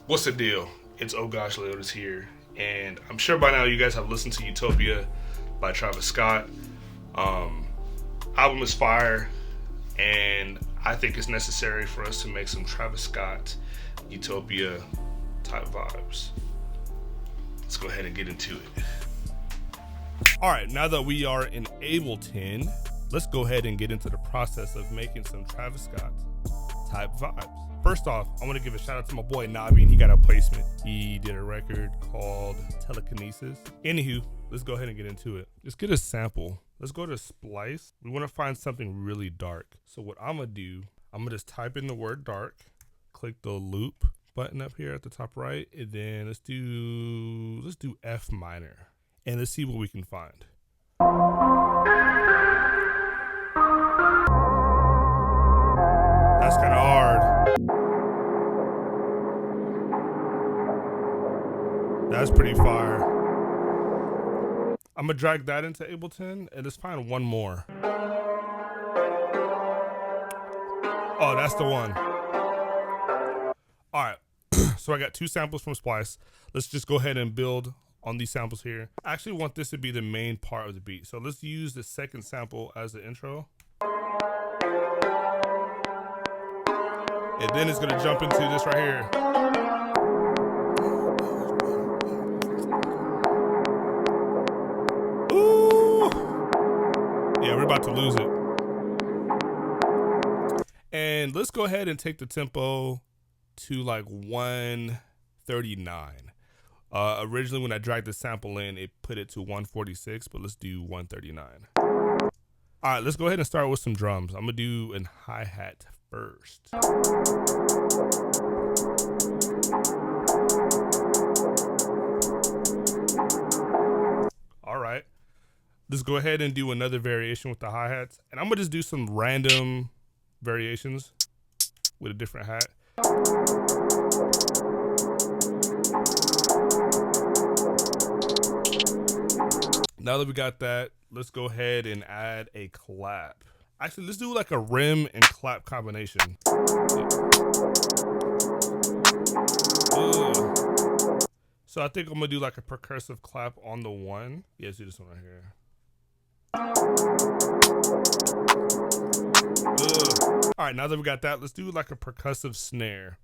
What's the deal? It's oh gosh, Leotus here, and I'm sure by now you guys have listened to Utopia by Travis Scott. Album is fire, and I think it's necessary for us to make some Travis Scott Utopia type vibes. Let's go ahead and get into it. All right, now that we are in Ableton, let's go ahead and get into the process of making some Travis Scott type vibes. First off, I want to give a shout out to my boy Nabi, and he got a placement. He did a record called Telekinesis. Anywho, let's go ahead and get into it. Let's get a sample. Let's go to Splice. We want to find something really dark. So what I'm going to do, I'm going to just type in the word dark, click the loop button up here at the top right, and then let's do F minor, and let's see what we can find. That's kind of hard. That's pretty fire. I'm gonna drag that into Ableton and let's find one more. Oh, that's the one. All right, so I got two samples from Splice. Let's just go ahead and build on these samples here. I actually want this to be the main part of the beat. So let's use the second sample as the intro. And then it's gonna jump into this right here. Ooh. Yeah, we're about to lose it. And let's go ahead and take the tempo to like 139. Originally when I dragged the sample in, it put it to 146, but let's do 139. All right, let's go ahead and start with some drums. I'm gonna do a hi-hat first. All right, let's go ahead and do another variation with the hi-hats, and I'm gonna just do some random variations with a different hat. Now that we got that, let's go ahead and add a clap. Actually, let's do like a rim and clap combination. Ugh. So I think I'm gonna do like a percussive clap on the one. Yeah, let's do this one right here. Ugh. All right, now that we got that, let's do like a percussive snare.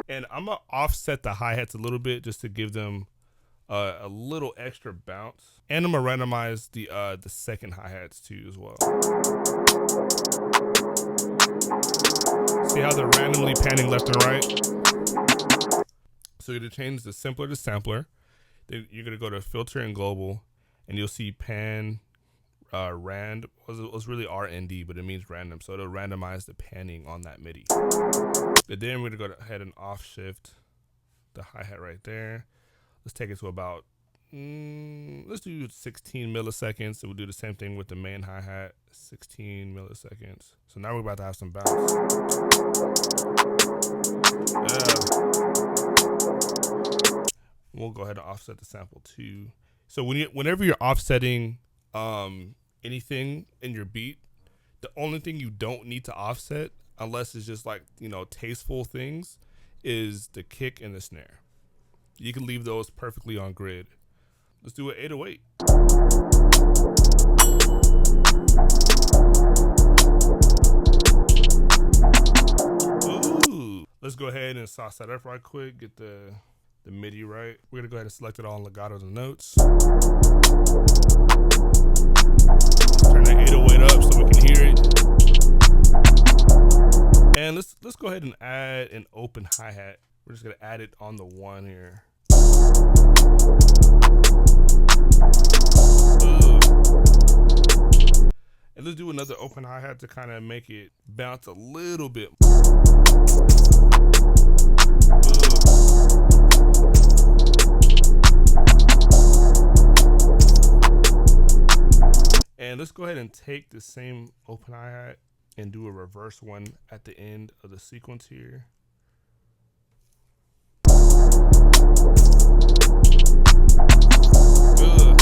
And I'm gonna offset the hi-hats a little bit just to give them a little extra bounce. And I'm gonna randomize the second hi-hats too as well. See how they're randomly panning left and right? So you're gonna change the simpler to sampler. Then you're gonna go to filter and global, and you'll see pan rand. It was really RND, but it means random. So it'll randomize the panning on that MIDI. But then we're gonna go ahead and off shift the hi-hat right there. Let's take it to about, let's do 16 milliseconds. So we'll do the same thing with the main hi-hat, 16 milliseconds. So now we're about to have some bounce. Yeah. We'll go ahead and offset the sample too. So whenever you're offsetting anything in your beat, the only thing you don't need to offset, unless it's just like, you know, tasteful things, is the kick and the snare. You can leave those perfectly on grid. Let's do an 808. Ooh. Let's go ahead and sauce that up right quick, get the MIDI right. We're gonna go ahead and select it all in legato the notes. Turn that 808 up so we can hear it. And let's go ahead and add an open hi-hat. We're just gonna add it on the one here. Ugh. And let's do another open hi-hat to kind of make it bounce a little bit. Ugh. And let's go ahead and take the same open hi-hat and do a reverse one at the end of the sequence here. Good.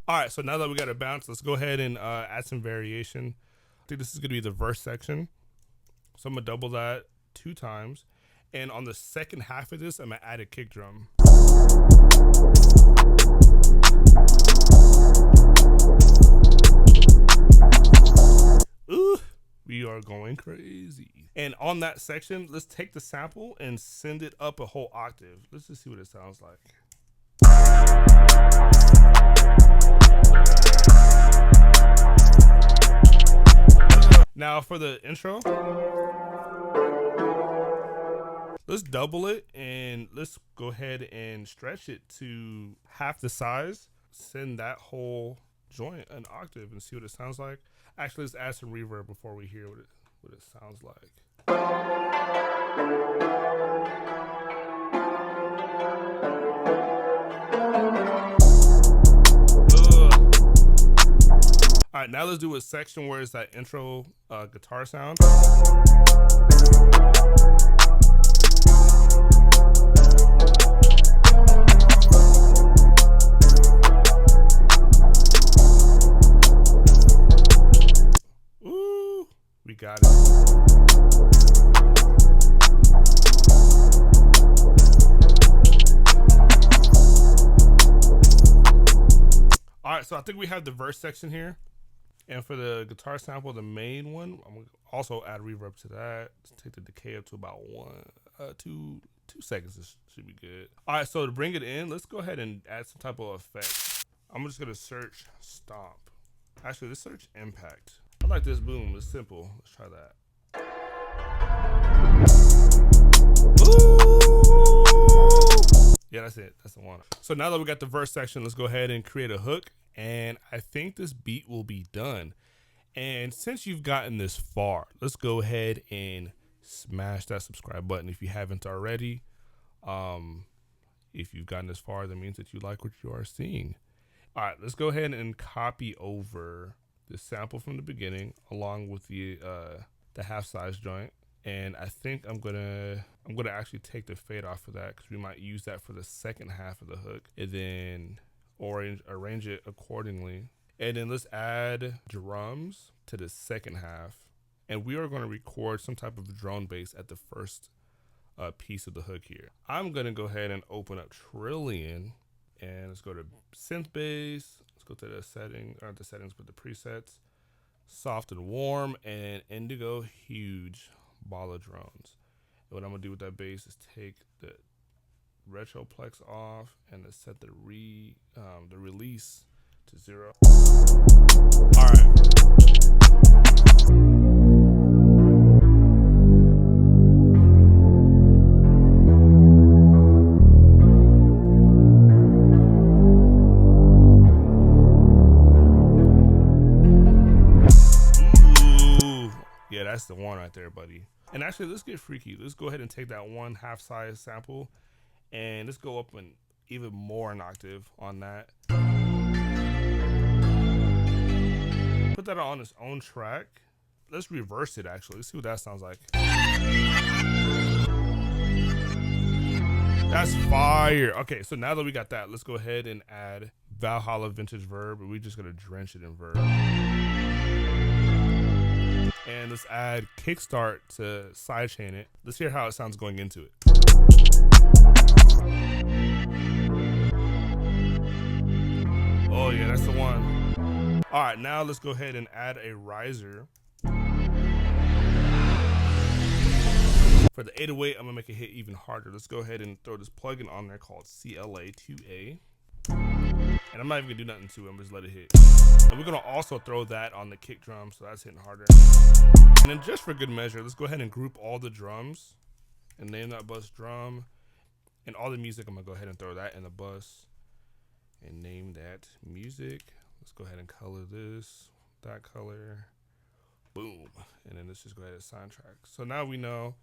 All right, so now that we got a bounce, let's go ahead and add some variation. I think this is gonna be the verse section. So I'm gonna double that 2 times. And on the second half of this, I'm gonna add a kick drum. Ooh, we are going crazy. And on that section, let's take the sample and send it up a whole octave. Let's just see what it sounds like. Now for the intro, let's double it and let's go ahead and stretch it to half the size. Send that whole joint an octave and see what it sounds like. Actually, let's add some reverb before we hear what it sounds like. All right, now let's do a section where it's that intro guitar sound. Ooh, we got it. All right, so I think we have the verse section here. And for the guitar sample, the main one, I'm gonna also add reverb to that. Let's take the decay up to about 2 seconds. This should be good. All right, so to bring it in, let's go ahead and add some type of effect. I'm just gonna search stomp. Actually, let's search impact. I like this boom. It's simple. Let's try that. Ooh! Yeah, that's it. That's the one. So now that we got the verse section, let's go ahead and create a hook. And I think this beat will be done. And since you've gotten this far, let's go ahead and smash that subscribe button if you haven't already. If you've gotten this far, that means that you like what you are seeing. All right, let's go ahead and copy over the sample from the beginning along with the half size joint. And I think I'm gonna actually take the fade off of that because we might use that for the second half of the hook. And then arrange it accordingly. And then let's add drums to the second half. And we are going to record some type of drone bass at the first piece of the hook here. I'm going to go ahead and open up Trillion and let's go to synth bass. Let's go to the settings, or not the settings, but the presets. Soft and warm and indigo, huge ball of drones. And what I'm going to do with that bass is take the retroplex off and let's set the release to 0. All right. Ooh. Yeah, that's the one right there, buddy. And actually, let's get freaky. Let's go ahead and take that one half size sample. And let's go up an even more an octave on that. Put that on its own track. Let's reverse it actually. Let's see what that sounds like. That's fire. Okay, so now that we got that, let's go ahead and add Valhalla Vintage Verb. We're just gonna drench it in verb. And let's add kickstart to sidechain it. Let's hear how it sounds going into it. Oh yeah, that's the one. All right, now let's go ahead and add a riser. For the 808, I'm gonna make it hit even harder. Let's go ahead and throw this plugin on there called CLA2A. And I'm not even gonna do nothing to it, I'm just let it hit. And we're gonna also throw that on the kick drum, so that's hitting harder. And then just for good measure, let's go ahead and group all the drums and name that bus drum. And all the music, I'm gonna go ahead and throw that in the bus and name that music. Let's go ahead and color this, that color, boom. And then let's just go ahead and assign track. So now we know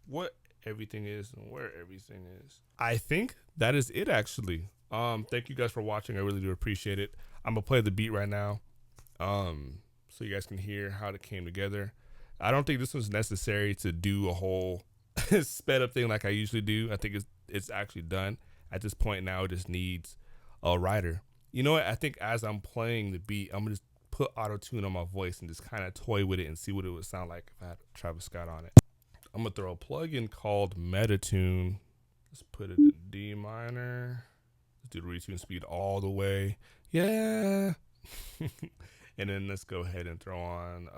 what everything is and where everything is. I think that is it actually. Thank you guys for watching. I really do appreciate it. I'm gonna play the beat right now, so you guys can hear how it came together. I don't think this was necessary to do a whole sped up thing like I usually do. I think it's actually done. At this point now, it just needs a writer. You know what? I think as I'm playing the beat, I'm gonna just put auto tune on my voice and just kind of toy with it and see what it would sound like if I had Travis Scott on it. I'm gonna throw a plugin called Metatune. Let's put it in D minor. Let's do the retune speed all the way. Yeah. And then let's go ahead and throw on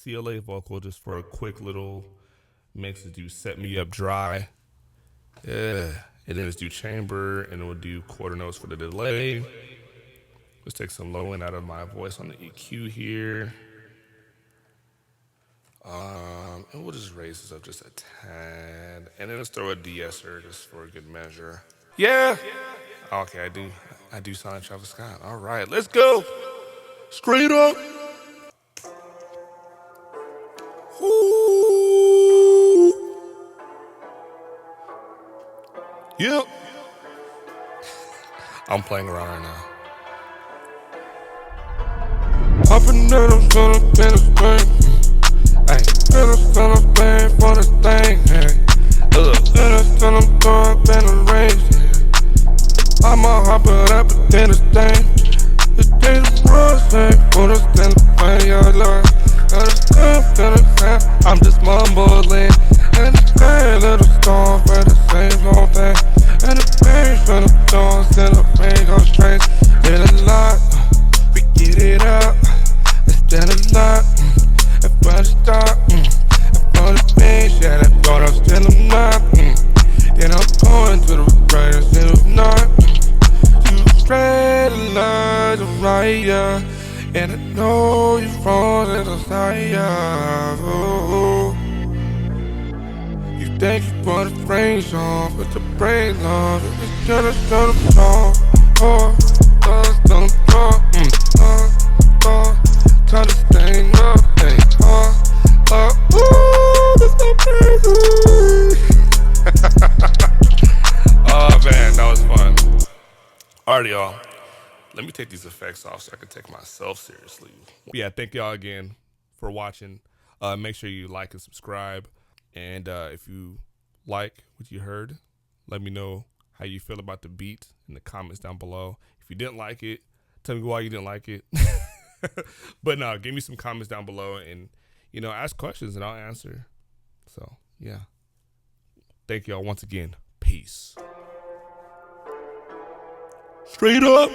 CLA vocal just for a quick little mix. Let's do Set Me Up Dry. Yeah. And then let's do chamber, and then we'll do quarter notes for the delay. Let's take some low end out of my voice on the EQ here. And we'll just raise this up just a tad. And then let's throw a de-esser just for a good measure. Yeah. Okay, I do sound like Travis Scott. All right, let's go. Straight up. Ooh. Yep. I'm playing around right now. Hopping down, I'm gonna play the thing. Ay, gonna play for the thing. I'm going in the race. I'ma hop it up and then the thing. The day's world safe for the stand by your love. I'm just mumbling. And the sky little storm for the same old thing. And the pain from the doors and the pain goes strange. Did a lot, we get it up. It's done a lot. If I stop, if I the pain, yeah, I thought I was still not. Then I'm going to the right instead of not. You spread a light of fire, and I know you're from the desire. Oh. You think you put the brains on, but the brains on. It's just a song. Oh, just a song. Try to stay up, hey, ooh, that's so crazy. Oh man, that was fun. Alright, y'all. Let me take these effects off so I can take myself seriously. Yeah, thank y'all again for watching. Make sure you like and subscribe. And if you like what you heard, let me know how you feel about the beat in the comments down below. If you didn't like it, tell me why you didn't like it. But no, give me some comments down below and, you know, ask questions and I'll answer. So, yeah. Thank y'all once again. Peace. Straight up.